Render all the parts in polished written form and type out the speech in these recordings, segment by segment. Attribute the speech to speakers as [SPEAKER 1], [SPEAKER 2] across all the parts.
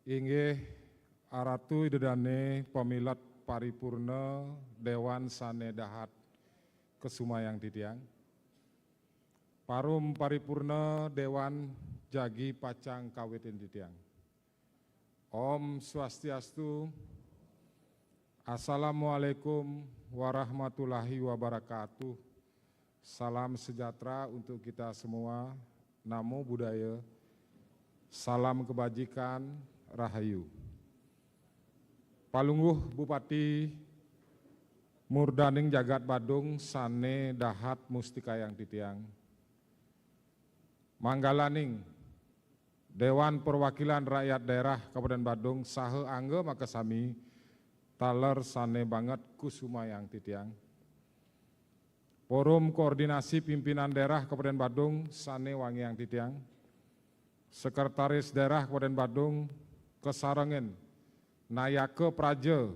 [SPEAKER 1] Inggih aratu idedane pamilat paripurna Dewan Sane Dahat Kesumayang Titiang. Parum paripurna Dewan Jagi Pacang Kawitin Titiang. Om Swastiastu. Assalamualaikum warahmatullahi wabarakatuh. Salam sejahtera untuk kita semua. Namo Buddhaya. Salam kebajikan. Rahayu. Palungguh Bupati Murdaning Jagat Badung Sane Dahat Mustikayang Titiang. Manggalaning Dewan Perwakilan Rakyat Daerah Kabupaten Badung sahe angge makasami taler sane banget Kusumayang Titiang. Forum Koordinasi Pimpinan Daerah Kabupaten Badung sane Wangiang Titiang. Sekretaris Daerah Kabupaten Badung Kesarengen Nayake Praja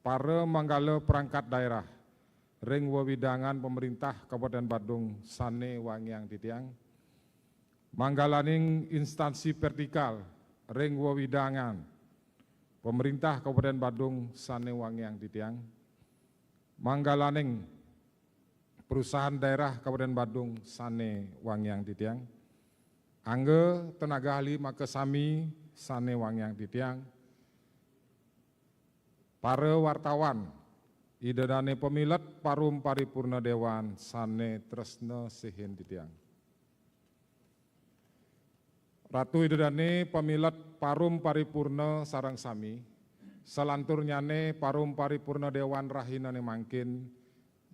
[SPEAKER 1] para manggala perangkat daerah ring wewidangan pemerintah Kabupaten Badung sane Wangiang Titiang. Manggalaning instansi vertikal ring wewidangan pemerintah Kabupaten Badung sane Wangiang Titiang. Manggalaning perusahaan daerah Kabupaten Badung sane Wangiang Titiang. Angge tenaga ahli makasami sane Wangiang Titiang. Para wartawan idedane pemilet parum paripurna Dewan sane tresna sihin Titiang. Ratu idedane pemilet parum paripurna sareng sami. Selanturnyane parum paripurna Dewan rahinane mangkin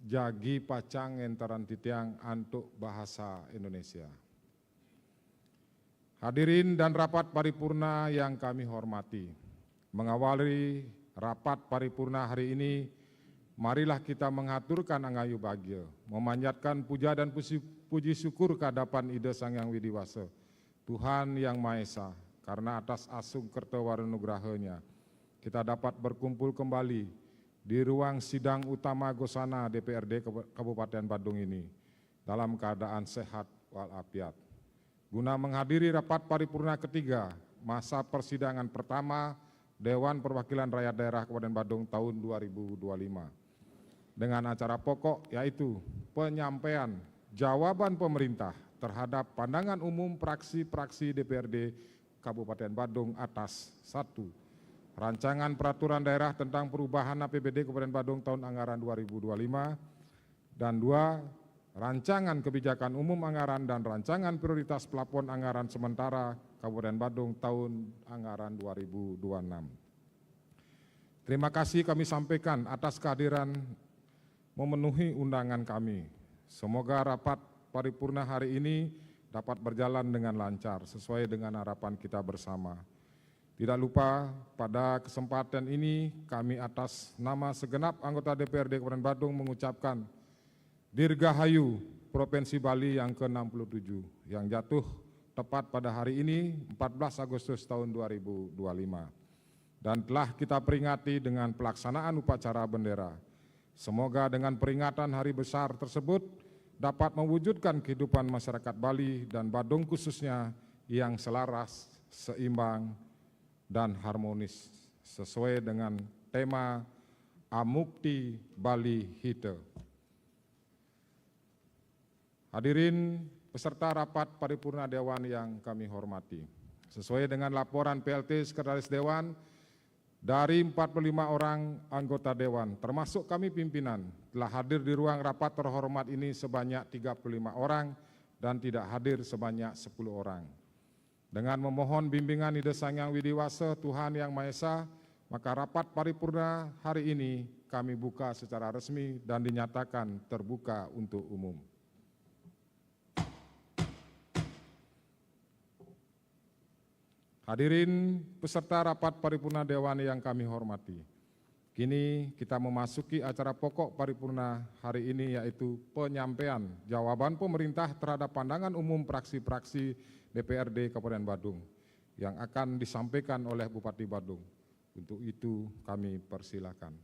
[SPEAKER 1] Jagi Pacang entaran Titiang antuk bahasa Indonesia. Hadirin dan rapat paripurna yang kami hormati, mengawali rapat paripurna hari ini, marilah kita mengaturkan angayu bagya, memanjatkan puja dan puji syukur kehadapan Ida Sang Hyang Widi Wasa, Tuhan Yang Maha Esa, karena atas asung kertawarenugrahanya, kita dapat berkumpul kembali di ruang sidang utama Gosana DPRD Kabupaten Badung ini, dalam keadaan sehat walafiat. Guna menghadiri rapat paripurna ketiga masa persidangan pertama Dewan Perwakilan Rakyat Daerah Kabupaten Badung tahun 2025 dengan acara pokok yaitu penyampaian jawaban pemerintah terhadap pandangan umum praksi-praksi DPRD Kabupaten Badung atas 1. Rancangan peraturan daerah tentang perubahan APBD Kabupaten Badung tahun anggaran 2025 dan 2. Rancangan kebijakan umum anggaran dan rancangan prioritas plafon anggaran sementara Kabupaten Badung tahun anggaran 2026. Terima kasih kami sampaikan atas kehadiran memenuhi undangan kami. Semoga rapat paripurna hari ini dapat berjalan dengan lancar sesuai dengan harapan kita bersama. Tidak lupa pada kesempatan ini kami atas nama segenap anggota DPRD Kabupaten Badung mengucapkan Dirgahayu Provinsi Bali yang ke-67 yang jatuh tepat pada hari ini 14 Agustus tahun 2025 dan telah kita peringati dengan pelaksanaan upacara bendera. Semoga dengan peringatan hari besar tersebut dapat mewujudkan kehidupan masyarakat Bali dan Badung khususnya yang selaras, seimbang, dan harmonis sesuai dengan tema Amukti Bali Hite. Hadirin peserta rapat paripurna Dewan yang kami hormati. Sesuai dengan laporan PLT Sekretaris Dewan, dari 45 orang anggota Dewan, termasuk kami pimpinan, telah hadir di ruang rapat terhormat ini sebanyak 35 orang dan tidak hadir sebanyak 10 orang. Dengan memohon bimbingan Ida Sang Hyang Widi Wasa, Tuhan Yang Maha Esa, maka rapat paripurna hari ini kami buka secara resmi dan dinyatakan terbuka untuk umum. Hadirin peserta rapat paripurna Dewan yang kami hormati. Kini kita memasuki acara pokok paripurna hari ini yaitu penyampaian jawaban pemerintah terhadap pandangan umum praksi-praksi DPRD Kabupaten Badung yang akan disampaikan oleh Bupati Badung. Untuk itu kami persilakan.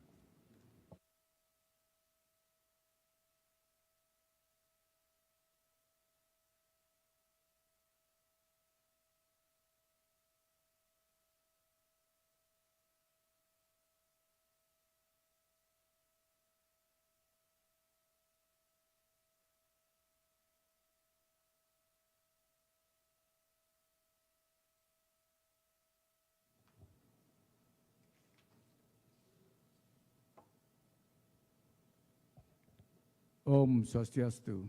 [SPEAKER 2] Om Swastiastu.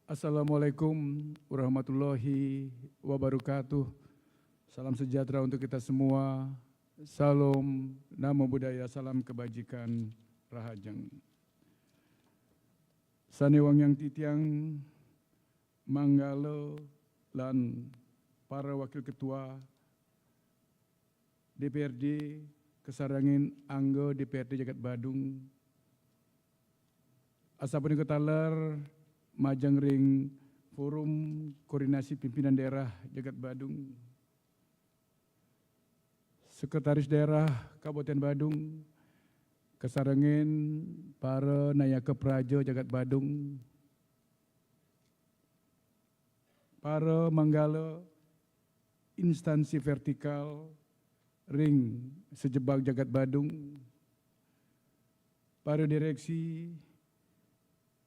[SPEAKER 2] Assalamualaikum warahmatullahi wabarakatuh. Salam sejahtera untuk kita semua. Salam, namo buddhaya, salam kebajikan, rahajeng. Sanewang yang titiang, manggalo, lan para wakil ketua DPRD, kesarangin anggo DPRD Jagat Badung, asapun ketaler majang ring forum koordinasi pimpinan daerah Jagat Badung, Sekretaris Daerah Kabupaten Badung, kesarangin para nayaka praja Jagat Badung, para manggala instansi vertikal ring sejebak Jagat Badung, para direksi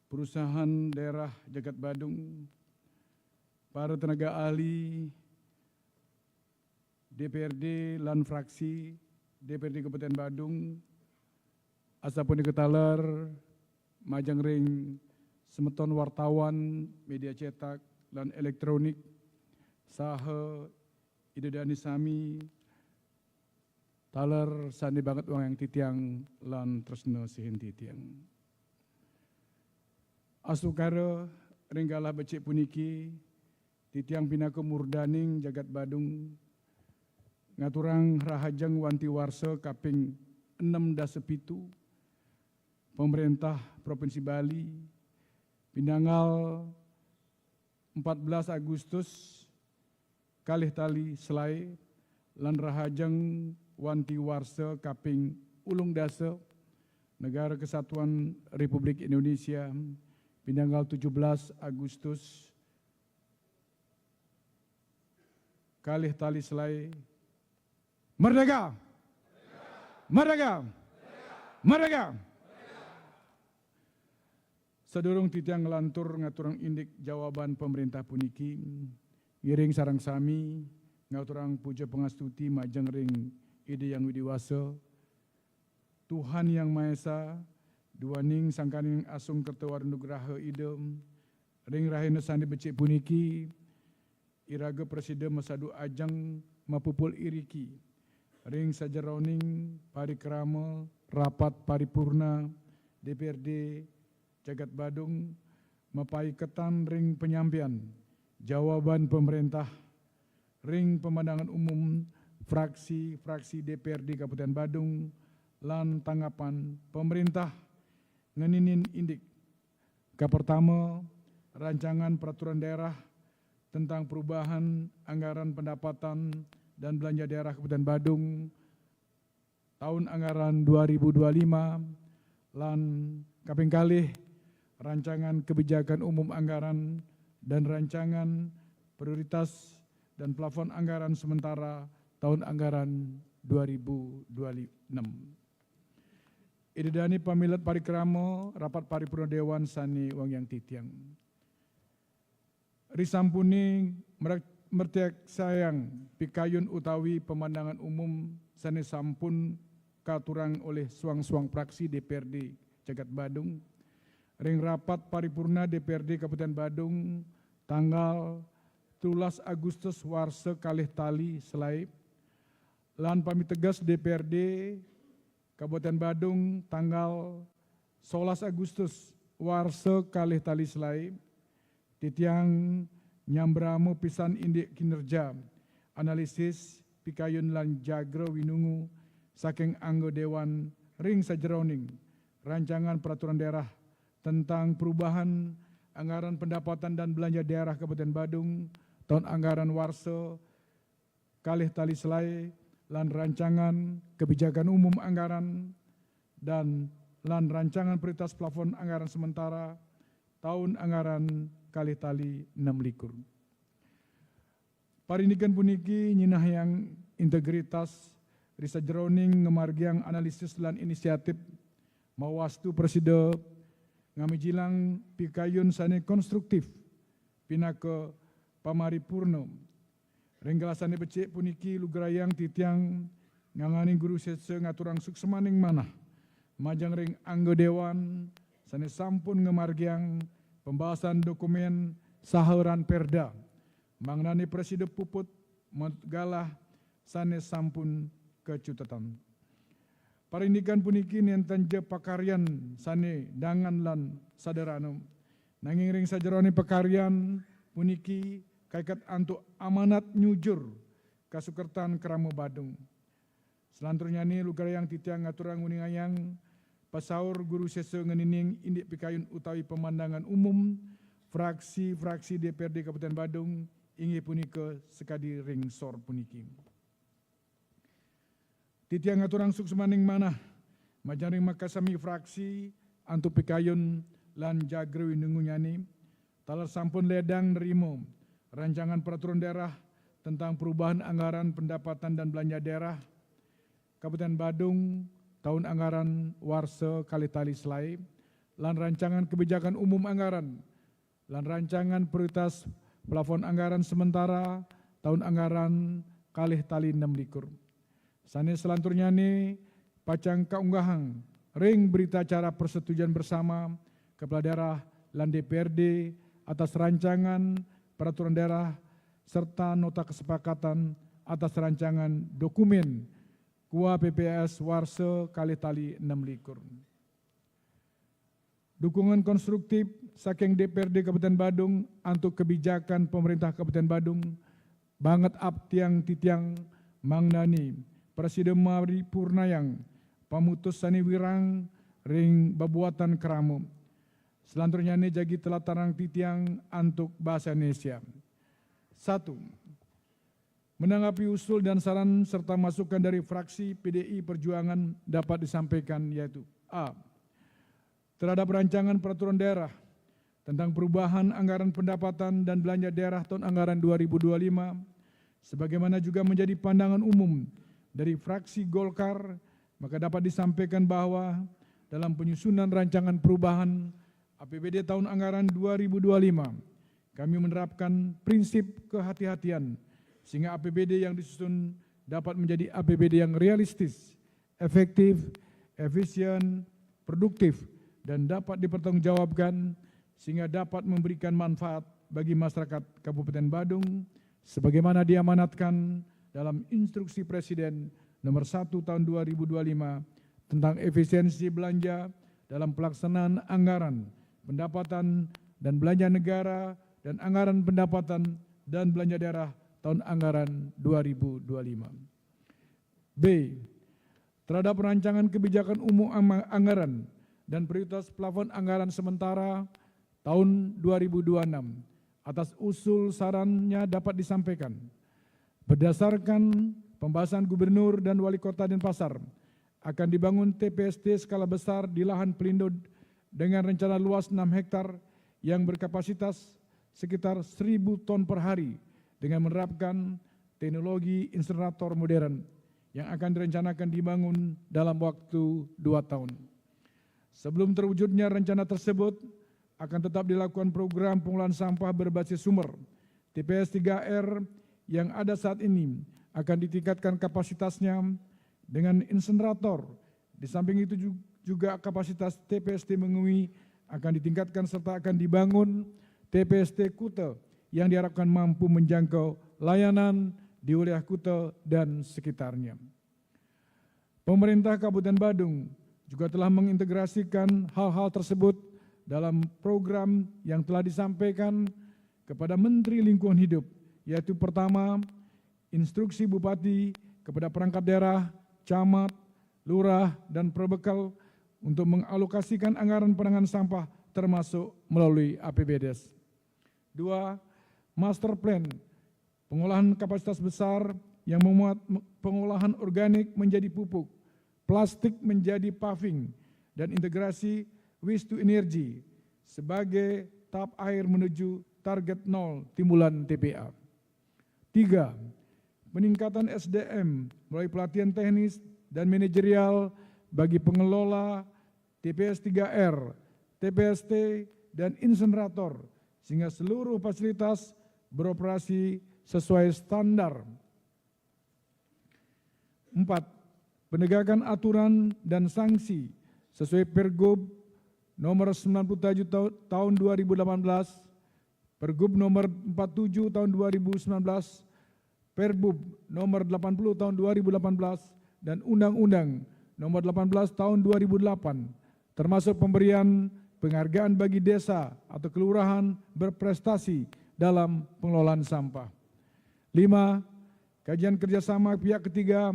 [SPEAKER 2] perusahaan daerah Jagat Badung, para tenaga ahli DPRD lan fraksi DPRD Kabupaten Badung, asapun ketaler majang ring semeton wartawan media cetak lan elektronik saha idedani sami taler sandi banget wong yang titiang lan tresno sihin titiang. Asukara ringgalah becik puniki titiang pinaka murdaning Jagat Badung ngaturang rahajeng wanti warsa kaping 6-7 pemerintah Provinsi Bali pinanggal 14 Agustus kalih tali selai lan rahajeng wanti warsa kaping 8 Negara Kesatuan Republik Indonesia pinanggal 17 Agustus kalih tali selai merdeka, merdeka, merdeka. Sedurung titiang ngelantur ngaturang indik jawaban pemerintah puniki, ngiring sarang sami, ngaturang puja pengastuti majeng ring ide yang widiwasa, Tuhan yang Maha Esa, duaning sangkaning asung kertawar nugraha idem, ring rahina sandi becik puniki, iraga presiden masadu ajang mapupul iriki, ring sajeroning parikrama rapat paripurna DPRD Jagat Badung mapaiketan ring penyampaian jawaban pemerintah ring pemandangan umum fraksi-fraksi DPRD Kabupaten Badung lan tanggapan pemerintah ngeninin indik. Pertama, rancangan peraturan daerah tentang perubahan anggaran pendapatan dan belanja daerah Kabupaten Badung tahun anggaran 2025 lan kaping kalih rancangan kebijakan umum anggaran dan rancangan prioritas dan plafon anggaran sementara tahun anggaran 2026. Idedani pamilat parikrama rapat paripurna Dewan sani wong yang titiang. Risampuni mertek sayang pikayun utawi pemandangan umum sani sampun katurang oleh suang-suang praksi DPRD Jagat Badung. Ring rapat paripurna DPRD Kabupaten Badung tanggal 13 Agustus warsa kalih tali selai lan pamitegas DPRD Kabupaten Badung tanggal 11 Agustus warsa kalih tali selai titiang nyambramu pisan indik kinerja analisis pikayun lan jagro winungu saking anggo Dewan ring sajeroning rancangan peraturan daerah tentang perubahan anggaran pendapatan dan belanja daerah Kabupaten Badung tahun anggaran warsa kalih tali selai lan rancangan kebijakan umum anggaran dan lan rancangan prioritas plafon anggaran sementara tahun anggaran kalih tali 6 Parindikan puniki nyinah yang integritas risa jeroning ngemargiang analisis lan inisiatif mawastu presiden ngamijilang pikayun sane konstruktif pinaka pamaripurna renggalasane becik puniki lugrayang titiang ngangani guru setse ngaturang suksemaning manah majang ring anggo Dewan sane sampun ngemargiang pembahasan dokumen sahuran perda mengenai presiden puput galah sane sampun kecutatan. Parindikan puniki niantan je pakarian sane dangan lan saderano. Nanging ring sajerone pakarian puniki kaikat antuk amanat nyujur kasukertan Keramo Badung. Selanturnya ni lugar yang titiang ngaturang uningayang pasaur guru sese ngenining indik pikayun utawi pemandangan umum fraksi-fraksi DPRD Kabupaten Badung ingi punika sekadi ring sor puniki. Titiang ngaturang suksemaning manah majaring makasami fraksi antu pikayun lan jagrewi nungunyani talar sampun ledang nerimo rancangan peraturan daerah tentang perubahan anggaran pendapatan dan belanja daerah Kabupaten Badung tahun anggaran warsa kali-tali selai lan rancangan kebijakan umum anggaran lan rancangan prioritas plafon anggaran sementara tahun anggaran kalih tali 6 likur. Sane selanturnya ni pacang kaunggahang ring berita acara persetujuan bersama Kepala Daerah lan DPRD atas rancangan peraturan daerah serta nota kesepakatan atas rancangan dokumen KUA PPS Warsa kali tali 6 likur. Dukungan konstruktif saking DPRD Kabupaten Badung untuk kebijakan pemerintah Kabupaten Badung banget aptiang titiang mangnani Presiden Mari Purnayang pamutus sani wirang ring babuatan Keramo. Selanjutnya ini jagi telah tarang titiang untuk bahasa Indonesia. 1. Menanggapi usul dan saran serta masukan dari fraksi PDI Perjuangan dapat disampaikan yaitu A. Terhadap rancangan peraturan daerah tentang perubahan anggaran pendapatan dan belanja daerah tahun anggaran 2025, sebagaimana juga menjadi pandangan umum dari fraksi Golkar, maka dapat disampaikan bahwa dalam penyusunan rancangan perubahan APBD tahun anggaran 2025, kami menerapkan prinsip kehati-hatian sehingga APBD yang disusun dapat menjadi APBD yang realistis, efektif, efisien, produktif, dan dapat dipertanggungjawabkan sehingga dapat memberikan manfaat bagi masyarakat Kabupaten Badung sebagaimana diamanatkan dalam instruksi Presiden nomor 1 tahun 2025 tentang efisiensi belanja dalam pelaksanaan anggaran, pendapatan dan belanja negara dan anggaran pendapatan dan belanja daerah tahun anggaran 2025. B. Terhadap rancangan kebijakan umum anggaran dan prioritas plafon anggaran sementara tahun 2026 atas usul sarannya dapat disampaikan. Berdasarkan pembahasan Gubernur dan Wali Kota Denpasar, akan dibangun TPST skala besar di lahan pelindung dengan rencana luas 6 hektar yang berkapasitas sekitar 1.000 ton per hari dengan menerapkan teknologi insinerator modern yang akan direncanakan dibangun dalam waktu 2 tahun. Sebelum terwujudnya rencana tersebut, akan tetap dilakukan program pengolahan sampah berbasis sumber TPS 3R yang ada saat ini akan ditingkatkan kapasitasnya dengan insinerator. Di samping itu juga kapasitas TPST Mengui akan ditingkatkan serta akan dibangun TPST Kuta yang diharapkan mampu menjangkau layanan di wilayah Kuta dan sekitarnya. Pemerintah Kabupaten Badung juga telah mengintegrasikan hal-hal tersebut dalam program yang telah disampaikan kepada Menteri Lingkungan Hidup, yaitu pertama, instruksi Bupati kepada perangkat daerah, camat, lurah, dan perbekal untuk mengalokasikan anggaran penanganan sampah termasuk melalui APBDes. 2. Master Plan, pengolahan kapasitas besar yang memuat pengolahan organik menjadi pupuk, plastik menjadi paving, dan integrasi waste to energy sebagai tahap akhir menuju target 0 timbulan TPA. 3. Peningkatan SDM melalui pelatihan teknis dan manajerial bagi pengelola TPS 3R, TPST, dan insinerator sehingga seluruh fasilitas beroperasi sesuai standar. 4. Penegakan aturan dan sanksi sesuai Pergub nomor 97 tahun 2018, Pergub nomor 47 tahun 2019, Perbub nomor 80 tahun 2018, dan Undang-Undang nomor 18 tahun 2008, termasuk pemberian penghargaan bagi desa atau kelurahan berprestasi dalam pengelolaan sampah. 5. Kajian kerjasama pihak ketiga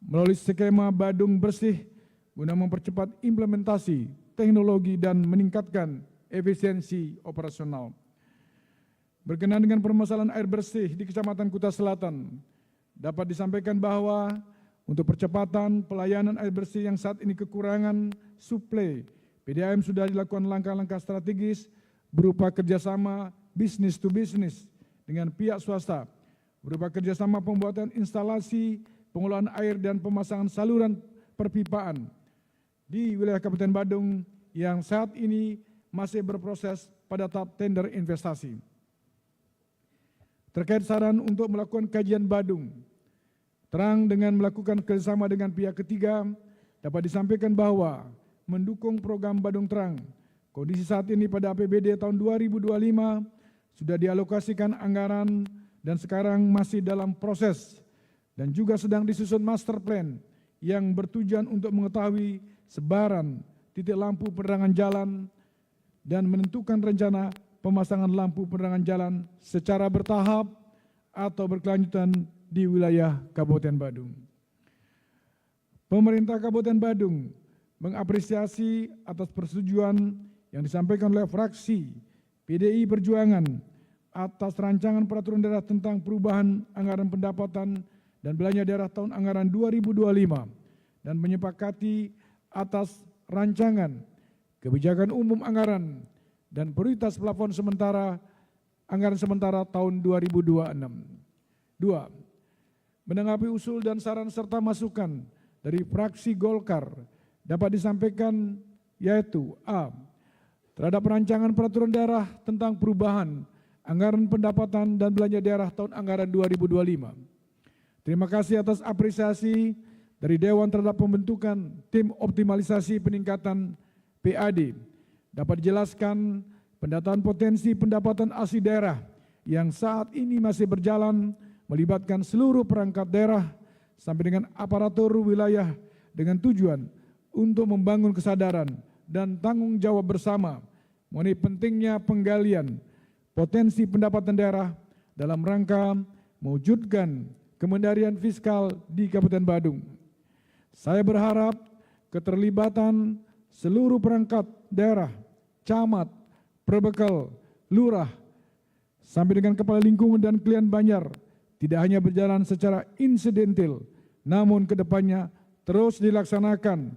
[SPEAKER 2] melalui skema Badung Bersih guna mempercepat implementasi teknologi dan meningkatkan efisiensi operasional. Berkenaan dengan permasalahan air bersih di Kecamatan Kuta Selatan, dapat disampaikan bahwa untuk percepatan pelayanan air bersih yang saat ini kekurangan suplai, PDAM sudah dilakukan langkah-langkah strategis berupa kerjasama bisnis to bisnis dengan pihak swasta, berupa kerjasama pembuatan instalasi pengolahan air dan pemasangan saluran perpipaan di wilayah Kabupaten Badung yang saat ini masih berproses pada tahap tender investasi. Terkait saran untuk melakukan kajian Badung, terang dengan melakukan kerjasama dengan pihak ketiga, dapat disampaikan bahwa mendukung program Badung Terang, kondisi saat ini pada APBD tahun 2025 sudah dialokasikan anggaran dan sekarang masih dalam proses dan juga sedang disusun master plan yang bertujuan untuk mengetahui sebaran titik lampu penerangan jalan dan menentukan rencana pemasangan lampu penerangan jalan secara bertahap atau berkelanjutan di wilayah Kabupaten Badung. Pemerintah Kabupaten Badung mengapresiasi atas persetujuan yang disampaikan oleh fraksi PDI Perjuangan atas rancangan peraturan daerah tentang perubahan anggaran pendapatan dan belanja daerah tahun anggaran 2025 dan menyepakati atas rancangan kebijakan umum anggaran dan prioritas plafon sementara anggaran sementara tahun 2026. 2. Menanggapi usul dan saran serta masukan dari fraksi Golkar dapat disampaikan yaitu A. Terhadap rancangan peraturan daerah tentang perubahan anggaran pendapatan dan belanja daerah tahun anggaran 2025. Terima kasih atas apresiasi dari Dewan terhadap pembentukan tim optimalisasi peningkatan PAD. Dapat dijelaskan pendataan potensi pendapatan asli daerah yang saat ini masih berjalan melibatkan seluruh perangkat daerah sampai dengan aparatur wilayah dengan tujuan untuk membangun kesadaran dan tanggung jawab bersama mengenai pentingnya penggalian potensi pendapatan daerah dalam rangka mewujudkan kemandirian fiskal di Kabupaten Badung. Saya berharap keterlibatan seluruh perangkat daerah, camat, perbekal, lurah, sampai dengan kepala lingkungan dan klien Banjar tidak hanya berjalan secara insidental, namun kedepannya terus dilaksanakan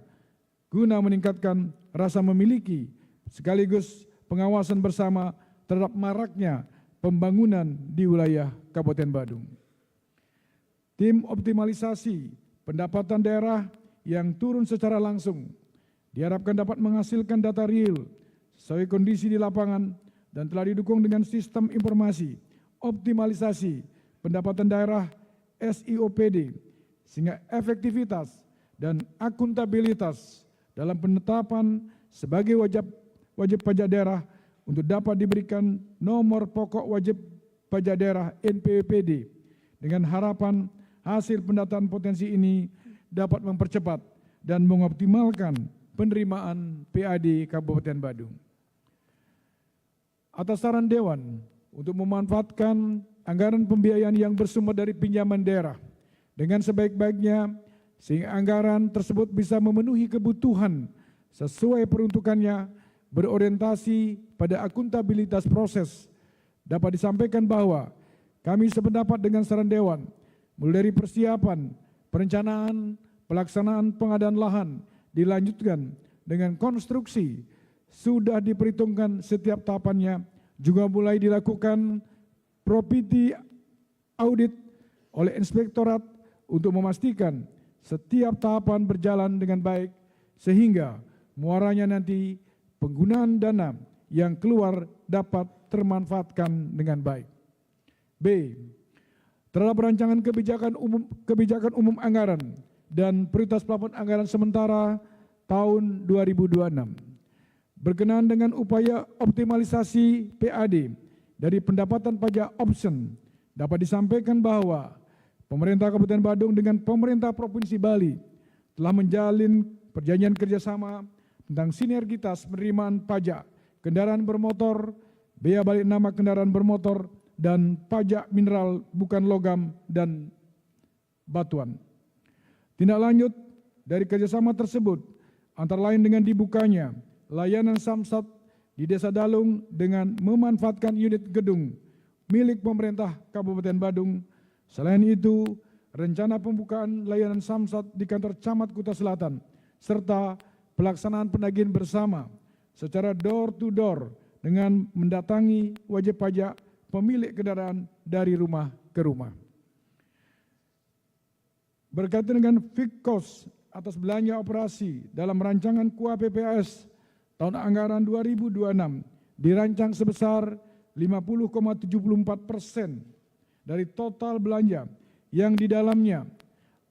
[SPEAKER 2] guna meningkatkan rasa memiliki sekaligus pengawasan bersama terhadap maraknya pembangunan di wilayah Kabupaten Badung. Tim optimalisasi pendapatan daerah yang turun secara langsung diharapkan dapat menghasilkan data real sesuai kondisi di lapangan dan telah didukung dengan sistem informasi optimalisasi pendapatan daerah SIOPD sehingga efektivitas dan akuntabilitas dalam penetapan sebagai wajib pajak daerah untuk dapat diberikan nomor pokok wajib pajak daerah NPWPD dengan harapan hasil pendataan potensi ini dapat mempercepat dan mengoptimalkan penerimaan PAD Kabupaten Badung. Atas saran Dewan untuk memanfaatkan anggaran pembiayaan yang bersumber dari pinjaman daerah dengan sebaik-baiknya sehingga anggaran tersebut bisa memenuhi kebutuhan sesuai peruntukannya berorientasi pada akuntabilitas proses. Dapat disampaikan bahwa kami sependapat dengan saran Dewan mulai dari persiapan, perencanaan, pelaksanaan pengadaan lahan dilanjutkan dengan konstruksi sudah diperhitungkan setiap tahapannya juga mulai dilakukan property audit oleh inspektorat untuk memastikan setiap tahapan berjalan dengan baik sehingga muaranya nanti penggunaan dana yang keluar dapat termanfaatkan dengan baik. B. Terhadap rancangan kebijakan umum anggaran dan prioritas plafon anggaran sementara tahun 2026 berkenaan dengan upaya optimalisasi PAD dari pendapatan pajak option, dapat disampaikan bahwa pemerintah Kabupaten Badung dengan pemerintah Provinsi Bali telah menjalin perjanjian kerjasama tentang sinergitas penerimaan pajak kendaraan bermotor, bea balik nama kendaraan bermotor, dan pajak mineral bukan logam dan batuan. Tindak lanjut dari kerjasama tersebut antara lain dengan dibukanya layanan Samsat di Desa Dalung dengan memanfaatkan unit gedung milik pemerintah Kabupaten Badung. Selain itu, rencana pembukaan layanan Samsat di kantor Camat Kuta Selatan serta pelaksanaan penagihan bersama secara door to door dengan mendatangi wajib pajak pemilik kendaraan dari rumah ke rumah. Berkaitan dengan fixed cost atas belanja operasi dalam rancangan KUA PPAS tahun anggaran 2026 dirancang sebesar 50,74% dari total belanja yang di dalamnya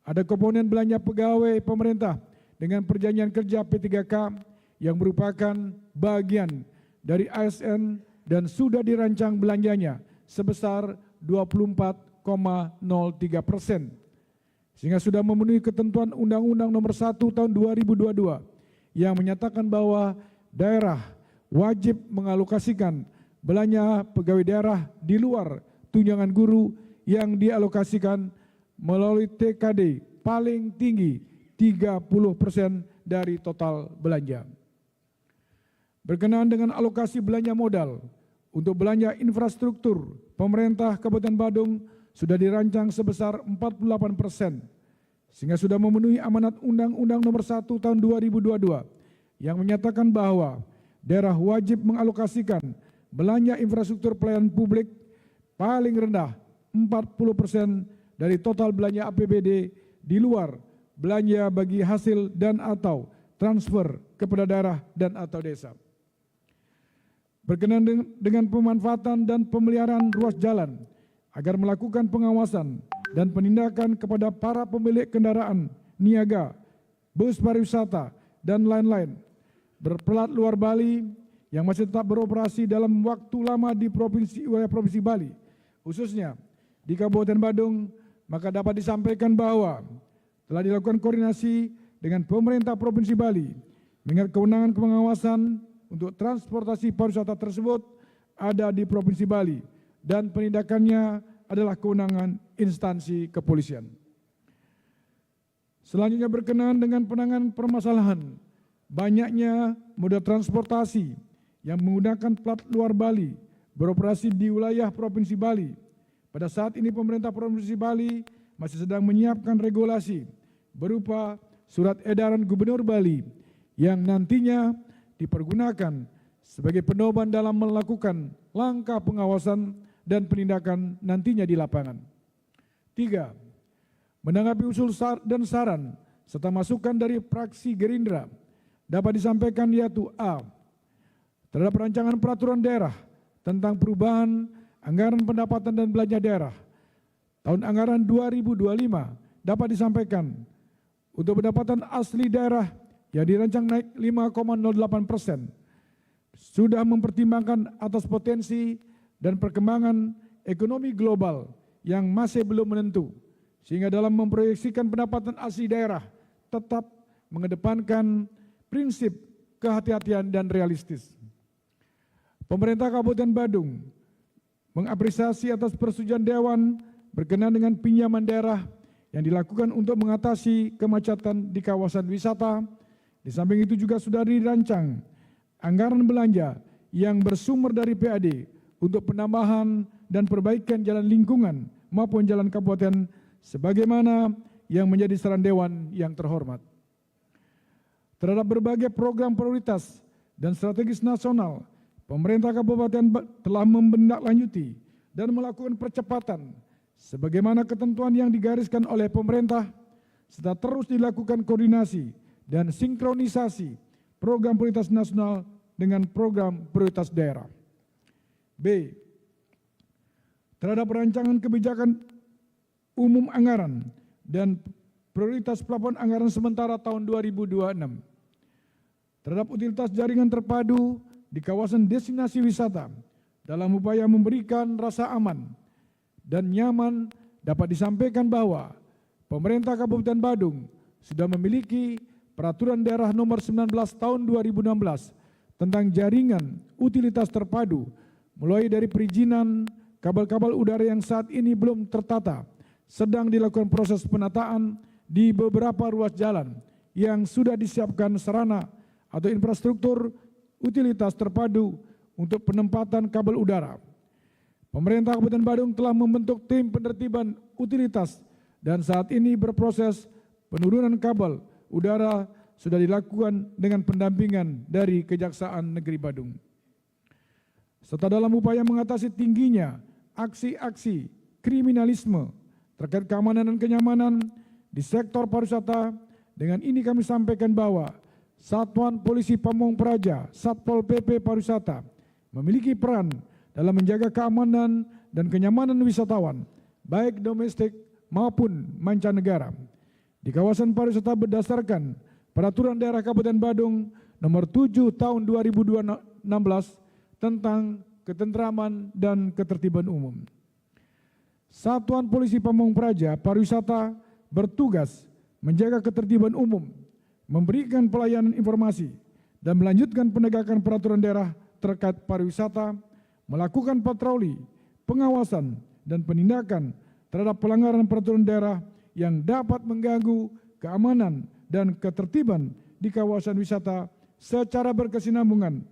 [SPEAKER 2] ada komponen belanja pegawai pemerintah dengan perjanjian kerja P3K yang merupakan bagian dari ASN dan sudah dirancang belanjanya sebesar 24,03%. Sehingga sudah memenuhi ketentuan Undang-Undang Nomor 1 Tahun 2022 yang menyatakan bahwa daerah wajib mengalokasikan belanja pegawai daerah di luar tunjangan guru yang dialokasikan melalui TKD paling tinggi 30% dari total belanja. Berkenaan dengan alokasi belanja modal untuk belanja infrastruktur, pemerintah Kabupaten Badung sudah dirancang sebesar 48%, sehingga sudah memenuhi amanat Undang-Undang Nomor 1 Tahun 2022 yang menyatakan bahwa daerah wajib mengalokasikan belanja infrastruktur pelayanan publik paling rendah 40% dari total belanja APBD di luar belanja bagi hasil dan atau transfer kepada daerah dan atau desa. Berkenaan dengan pemanfaatan dan pemeliharaan ruas jalan agar melakukan pengawasan dan penindakan kepada para pemilik kendaraan niaga, bus pariwisata, dan lain-lain berplat luar Bali yang masih tetap beroperasi dalam waktu lama di wilayah Provinsi Bali, khususnya di Kabupaten Badung, maka dapat disampaikan bahwa telah dilakukan koordinasi dengan pemerintah Provinsi Bali mengingat kewenangan pengawasan untuk transportasi pariwisata tersebut ada di Provinsi Bali dan penindakannya adalah kewenangan instansi kepolisian. Selanjutnya berkenaan dengan penanganan permasalahan banyaknya moda transportasi yang menggunakan plat luar Bali beroperasi di wilayah Provinsi Bali. Pada saat ini pemerintah Provinsi Bali masih sedang menyiapkan regulasi berupa surat edaran Gubernur Bali yang nantinya dipergunakan sebagai pedoman dalam melakukan langkah pengawasan dan penindakan nantinya di lapangan. 3. Menanggapi usul dan saran serta masukan dari fraksi Gerindra dapat disampaikan yaitu A. Terhadap rancangan peraturan daerah tentang perubahan anggaran pendapatan dan belanja daerah tahun anggaran 2025 dapat disampaikan untuk pendapatan asli daerah yang dirancang naik 5,08%, sudah mempertimbangkan atas potensi dan perkembangan ekonomi global yang masih belum menentu, sehingga dalam memproyeksikan pendapatan asli daerah tetap mengedepankan prinsip kehati-hatian dan realistis. Pemerintah Kabupaten Badung mengapresiasi atas persetujuan Dewan berkenaan dengan pinjaman daerah yang dilakukan untuk mengatasi kemacetan di kawasan wisata. Di samping itu juga sudah dirancang anggaran belanja yang bersumber dari PAD untuk penambahan dan perbaikan jalan lingkungan maupun jalan kabupaten sebagaimana yang menjadi saran Dewan yang terhormat. Terhadap berbagai program prioritas dan strategis nasional, pemerintah kabupaten telah menindaklanjuti dan melakukan percepatan sebagaimana ketentuan yang digariskan oleh pemerintah serta terus dilakukan koordinasi dan sinkronisasi program prioritas nasional dengan program prioritas daerah. B. Terhadap rancangan kebijakan umum anggaran dan prioritas plafon anggaran sementara tahun 2026. terhadap utilitas jaringan terpadu di kawasan destinasi wisata dalam upaya memberikan rasa aman dan nyaman, dapat disampaikan bahwa pemerintah Kabupaten Badung sudah memiliki Peraturan Daerah Nomor 19 Tahun 2016 tentang jaringan utilitas terpadu, mulai dari perizinan kabel-kabel udara yang saat ini belum tertata, sedang dilakukan proses penataan di beberapa ruas jalan yang sudah disiapkan sarana atau infrastruktur utilitas terpadu untuk penempatan kabel udara. Pemerintah Kabupaten Badung telah membentuk tim penertiban utilitas dan saat ini berproses penurunan kabel udara sudah dilakukan dengan pendampingan dari Kejaksaan Negeri Badung. Serta dalam upaya mengatasi tingginya aksi-aksi kriminalisme terkait keamanan dan kenyamanan di sektor pariwisata, dengan ini kami sampaikan bahwa Satuan Polisi Pamong Praja, Satpol PP Pariwisata, memiliki peran dalam menjaga keamanan dan kenyamanan wisatawan, baik domestik maupun mancanegara, di kawasan pariwisata berdasarkan Peraturan Daerah Kabupaten Badung Nomor 7 Tahun 2016 tentang ketentraman dan ketertiban umum. Satuan Polisi Pamong Praja Pariwisata bertugas menjaga ketertiban umum, memberikan pelayanan informasi, dan melanjutkan penegakan peraturan daerah terkait pariwisata, melakukan patroli, pengawasan, dan penindakan terhadap pelanggaran peraturan daerah yang dapat mengganggu keamanan dan ketertiban di kawasan wisata secara berkesinambungan,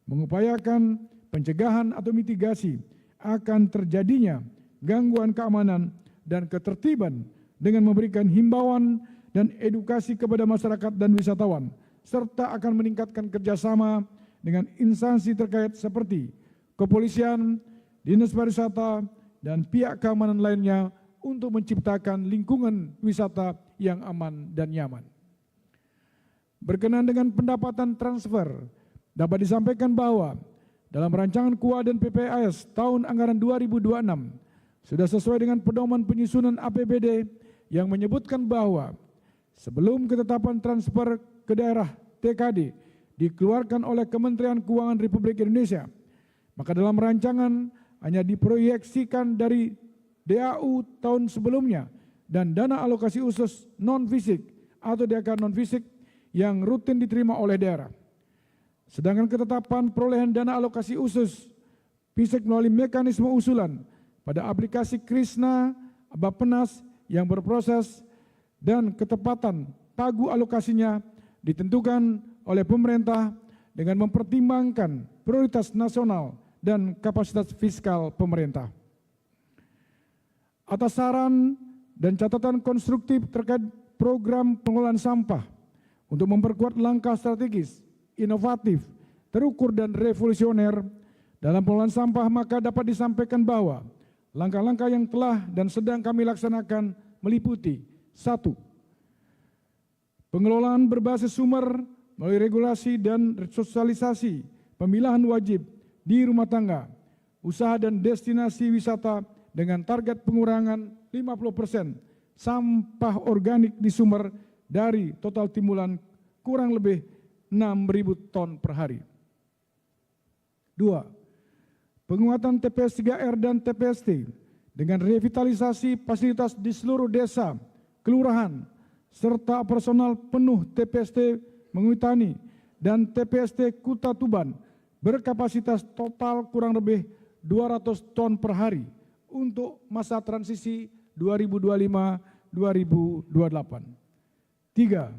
[SPEAKER 2] mengupayakan pencegahan atau mitigasi akan terjadinya gangguan keamanan dan ketertiban dengan memberikan himbauan dan edukasi kepada masyarakat dan wisatawan, serta akan meningkatkan kerjasama dengan instansi terkait seperti kepolisian, dinas pariwisata, dan pihak keamanan lainnya untuk menciptakan lingkungan wisata yang aman dan nyaman. Berkenaan dengan pendapatan transfer, dapat disampaikan bahwa dalam rancangan KUA dan PPAS tahun anggaran 2026 sudah sesuai dengan pedoman penyusunan APBD yang menyebutkan bahwa sebelum ketetapan transfer ke daerah TKD dikeluarkan oleh Kementerian Keuangan Republik Indonesia, maka dalam rancangan hanya diproyeksikan dari DAU tahun sebelumnya dan dana alokasi khusus non-fisik atau DAK non-fisik yang rutin diterima oleh daerah. Sedangkan ketetapan perolehan dana alokasi khusus fisik melalui mekanisme usulan pada aplikasi Krisna Bappenas yang berproses dan ketepatan pagu alokasinya ditentukan oleh pemerintah dengan mempertimbangkan prioritas nasional dan kapasitas fiskal pemerintah. Atas saran dan catatan konstruktif terkait program pengelolaan sampah untuk memperkuat langkah strategis, inovatif, terukur dan revolusioner dalam pengelolaan sampah, maka dapat disampaikan bahwa langkah-langkah yang telah dan sedang kami laksanakan meliputi: 1. Pengelolaan berbasis sumber melalui regulasi dan sosialisasi pemilahan wajib di rumah tangga, usaha dan destinasi wisata dengan target pengurangan 50% sampah organik di sumber dari total timbulan kurang lebih 6.000 ton per hari. 2. Penguatan TPS 3R dan TPST dengan revitalisasi fasilitas di seluruh desa, kelurahan, serta personal penuh TPST Mengutani dan TPST Kuta Tuban berkapasitas total kurang lebih 200 ton per hari untuk masa transisi 2025-2028. 3.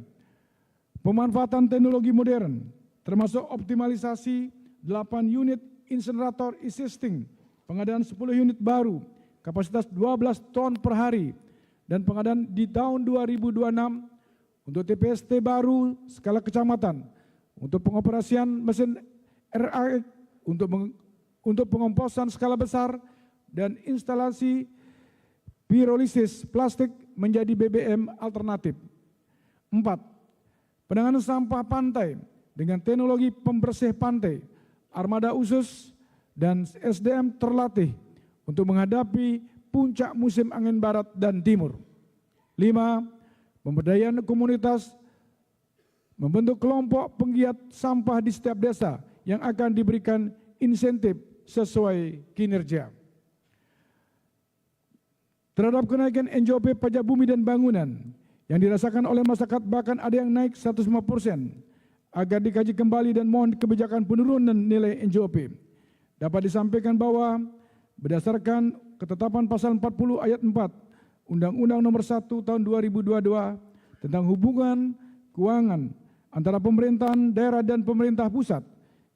[SPEAKER 2] Pemanfaatan teknologi modern termasuk optimalisasi 8 unit insinerator existing, pengadaan 10 unit baru, kapasitas 12 ton per hari, dan pengadaan di tahun 2026 untuk TPST baru skala kecamatan, untuk pengoperasian mesin RAE, untuk pengomposan skala besar, dan instalasi pirolisis plastik menjadi BBM alternatif. 4. Penanganan sampah pantai dengan teknologi pembersih pantai, armada khusus, dan SDM terlatih untuk menghadapi puncak musim angin barat dan timur. 5. Pemberdayaan komunitas membentuk kelompok penggiat sampah di setiap desa yang akan diberikan insentif sesuai kinerja. Terhadap kenaikan NJOP pajak bumi dan bangunan yang dirasakan oleh masyarakat, bahkan ada yang naik 105%, agar dikaji kembali dan mohon kebijakan penurunan nilai NJOP. Dapat disampaikan bahwa berdasarkan ketetapan pasal 40 ayat 4 Undang-Undang Nomor 1 Tahun 2022 tentang hubungan keuangan antara pemerintahan daerah dan pemerintah pusat,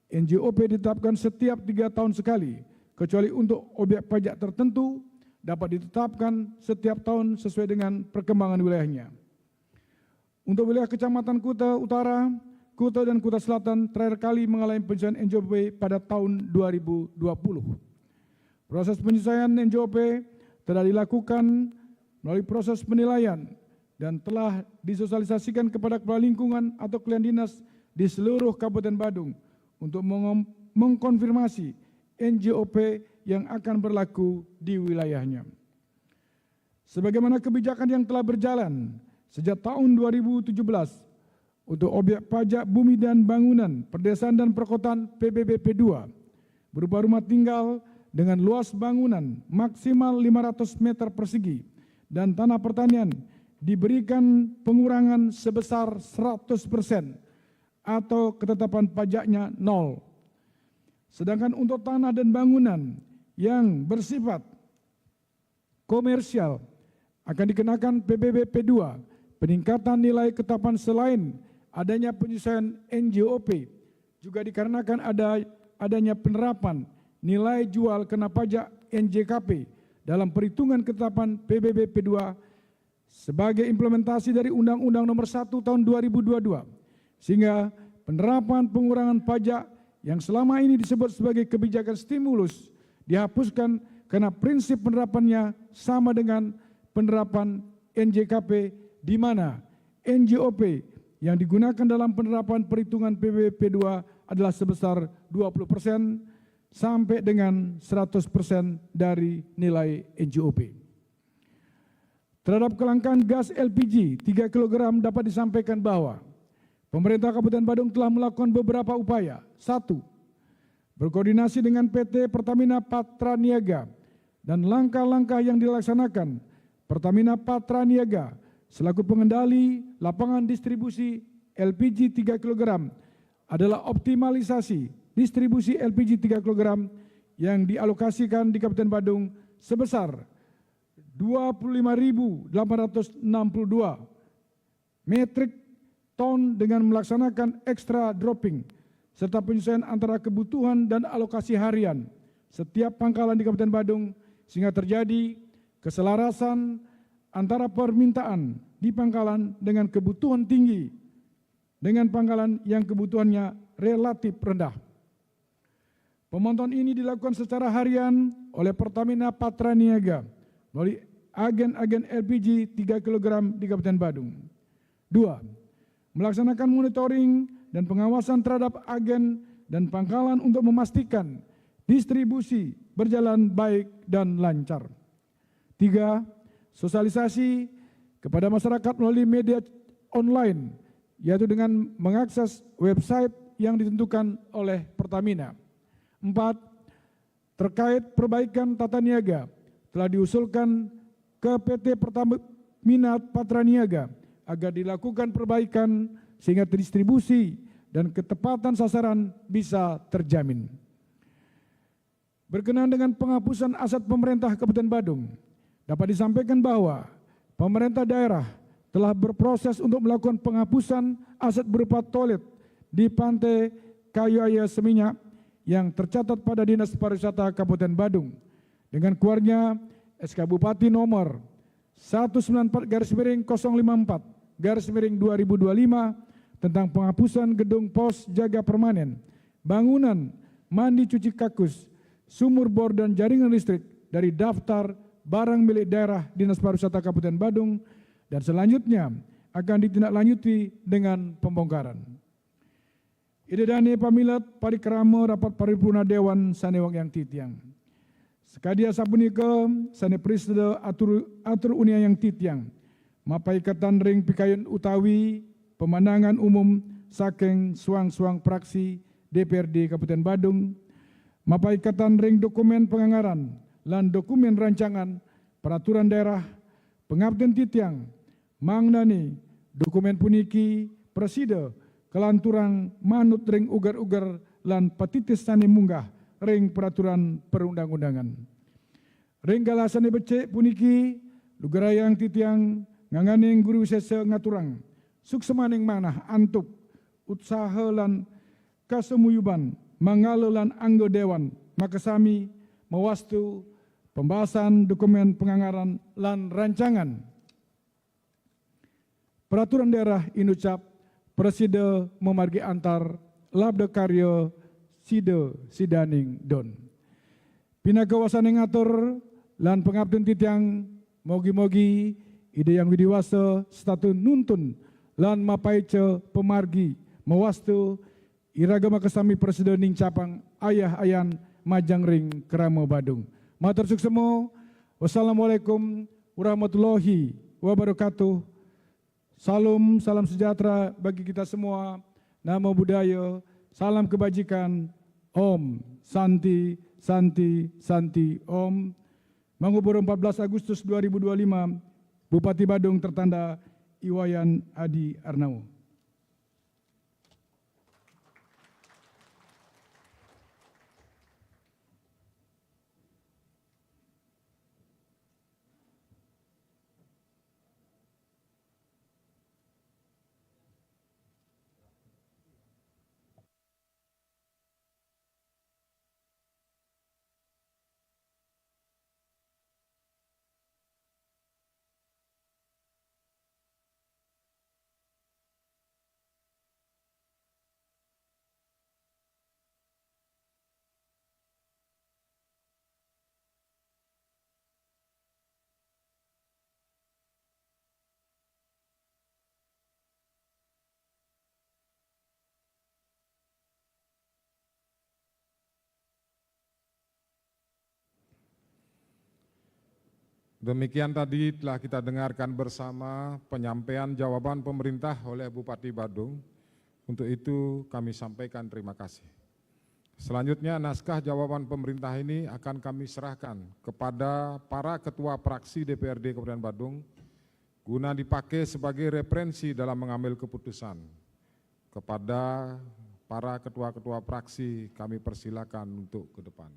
[SPEAKER 2] NJOP ditetapkan setiap 3 tahun sekali, kecuali untuk objek pajak tertentu dapat ditetapkan setiap tahun sesuai dengan perkembangan wilayahnya. Untuk wilayah Kecamatan Kuta Utara, Kuta dan Kuta Selatan terakhir kali mengalami penyesuaian NJOP pada tahun 2020. Proses penyesuaian NJOP telah dilakukan melalui proses penilaian dan telah disosialisasikan kepada kepala lingkungan atau kepala dinas di seluruh Kabupaten Badung untuk mengkonfirmasi NJOP yang akan berlaku di wilayahnya. Sebagaimana kebijakan yang telah berjalan sejak tahun 2017 untuk objek pajak bumi dan bangunan, perdesaan dan perkotaan PBBP 2 berupa rumah tinggal dengan luas bangunan maksimal 500 meter persegi dan tanah pertanian diberikan pengurangan sebesar 100% atau ketetapan pajaknya 0. Sedangkan untuk tanah dan bangunan yang bersifat komersial akan dikenakan PBBP 2, peningkatan nilai ketetapan selain adanya penyesuaian NJOP, juga dikarenakan adanya penerapan nilai jual kena pajak NJKP dalam perhitungan ketetapan PBBP 2 sebagai implementasi dari Undang-Undang Nomor 1 Tahun 2022, sehingga penerapan pengurangan pajak yang selama ini disebut sebagai kebijakan stimulus dihapuskan karena prinsip penerapannya sama dengan penerapan NJKP, di mana NJOP yang digunakan dalam penerapan perhitungan PBBP 2 adalah sebesar 20% sampai dengan 100% dari nilai NJOP. Terhadap kelangkaan gas LPG 3 kg dapat disampaikan bahwa pemerintah Kabupaten Badung telah melakukan beberapa upaya. 1. Berkoordinasi dengan PT Pertamina Patra Niaga dan langkah-langkah yang dilaksanakan Pertamina Patra Niaga selaku pengendali lapangan distribusi LPG 3 kg adalah optimalisasi distribusi LPG 3 kg yang dialokasikan di Kabupaten Badung sebesar 25.862 metrik ton dengan melaksanakan extra dropping serta penyesuaian antara kebutuhan dan alokasi harian setiap pangkalan di Kabupaten Badung, sehingga terjadi keselarasan antara permintaan di pangkalan dengan kebutuhan tinggi dengan pangkalan yang kebutuhannya relatif rendah. Pemantauan ini dilakukan secara harian oleh Pertamina Patra Niaga melalui agen-agen LPG 3 kg di Kabupaten Badung. 2. Melaksanakan monitoring dan pengawasan terhadap agen dan pangkalan untuk memastikan distribusi berjalan baik dan lancar. 3. Sosialisasi kepada masyarakat melalui media online, yaitu dengan mengakses website yang ditentukan oleh Pertamina. 4. Terkait perbaikan tata niaga telah diusulkan ke PT Pertamina Patra Niaga agar dilakukan perbaikan sehingga distribusi dan ketepatan sasaran bisa terjamin. Berkenaan dengan penghapusan aset pemerintah Kabupaten Badung, dapat disampaikan bahwa pemerintah daerah telah berproses untuk melakukan penghapusan aset berupa toilet di Pantai Kayu Aya Seminyak yang tercatat pada Dinas Pariwisata Kabupaten Badung dengan keluarnya SK Bupati nomor 194/054/2025 tentang penghapusan gedung pos jaga permanen, bangunan, mandi cuci kakus, sumur bor dan jaringan listrik dari daftar barang milik daerah Dinas Pariwisata Kabupaten Badung dan selanjutnya akan ditindaklanjuti dengan pembongkaran. Idedane pamilat parikrama rapat paripurna Dewan Sanewang yang titiang. Sekadia sapunika sane Presiden atur unia yang titiang. Mapai ikatan ring pikayun utawi pemandangan umum saking suang-suang praksi DPRD Kabupaten Badung, mapaikatan ring dokumen penganggaran lan dokumen rancangan peraturan daerah pengabdian titiang mangnani dokumen puniki preside kelanturan manut ring ugar-ugar lan patitis sani munggah ring peraturan perundang-undangan. Ring galasane becek puniki lugarayang titiang nganganing guru sese ngaturang suksemaning manah antuk usaha lan kasemuyuban mangalolan anggo dewan makasami mewastu pembahasan dokumen penganggaran lan rancangan peraturan daerah inucap preside memargi antar labda karyo side sidaning don. Pinagawasan yang ngatur lan pengabdian titiang mogi-mogi ide yang widiwasa statu nuntun lan mapaice pemargi mewastu iragama kesami presiden ning capang ayah ayan majang ring Keramo Badung. Matur suksemo. Wassalamualaikum warahmatullahi wabarakatuh. Salam sejahtera bagi kita semua. Namo Buddhaya, salam kebajikan. Om Santi Santi Santi Om. Mangubur 14 Agustus 2025, Bupati Badung tertanda Iwayan Adi Arnau.
[SPEAKER 1] Demikian tadi telah kita dengarkan bersama penyampaian jawaban pemerintah oleh Bupati Badung. Untuk itu kami sampaikan terima kasih. Selanjutnya naskah jawaban pemerintah ini akan kami serahkan kepada para ketua fraksi DPRD Kabupaten Badung guna dipakai sebagai referensi dalam mengambil keputusan. Kepada para ketua-ketua fraksi kami persilakan untuk ke depan.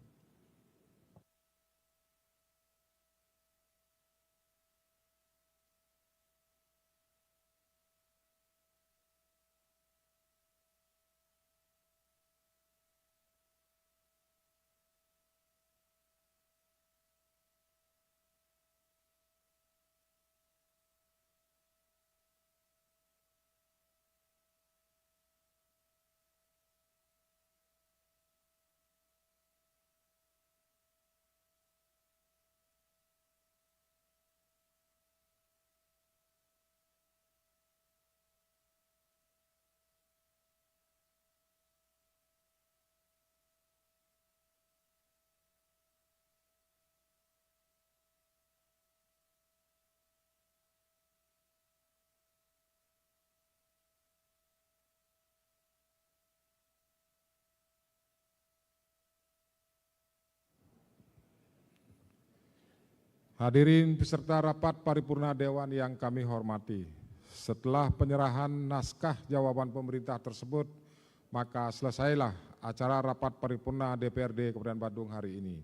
[SPEAKER 1] Hadirin peserta rapat paripurna Dewan yang kami hormati, setelah penyerahan naskah jawaban pemerintah tersebut, maka selesailah acara rapat paripurna DPRD Kabupaten Badung hari ini.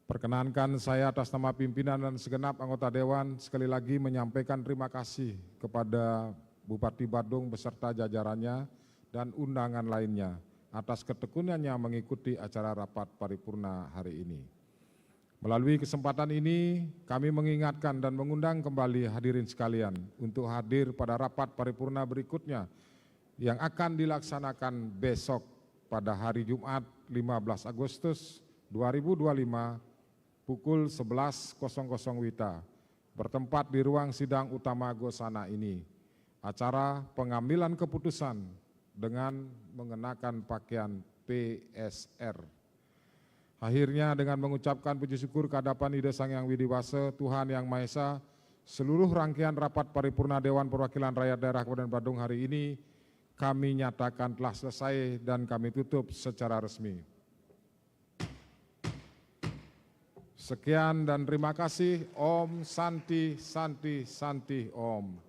[SPEAKER 1] Perkenankan saya atas nama pimpinan dan segenap anggota Dewan sekali lagi menyampaikan terima kasih kepada Bupati Badung beserta jajarannya dan undangan lainnya atas ketekunannya mengikuti acara rapat paripurna hari ini. Melalui kesempatan ini, kami mengingatkan dan mengundang kembali hadirin sekalian untuk hadir pada rapat paripurna berikutnya yang akan dilaksanakan besok pada hari Jumat 15 Agustus 2025 pukul 11.00 WITA bertempat di ruang sidang utama Gosana ini. Acara pengambilan keputusan dengan mengenakan pakaian PSR. Akhirnya dengan mengucapkan puji syukur kehadapan Ida Sang Yang Widi Wase, Tuhan Yang Maha Esa, seluruh rangkaian rapat paripurna Dewan Perwakilan Rakyat Daerah Kabupaten Badung hari ini kami nyatakan telah selesai dan kami tutup secara resmi. Sekian dan terima kasih. Om Santi Santi Santi Om.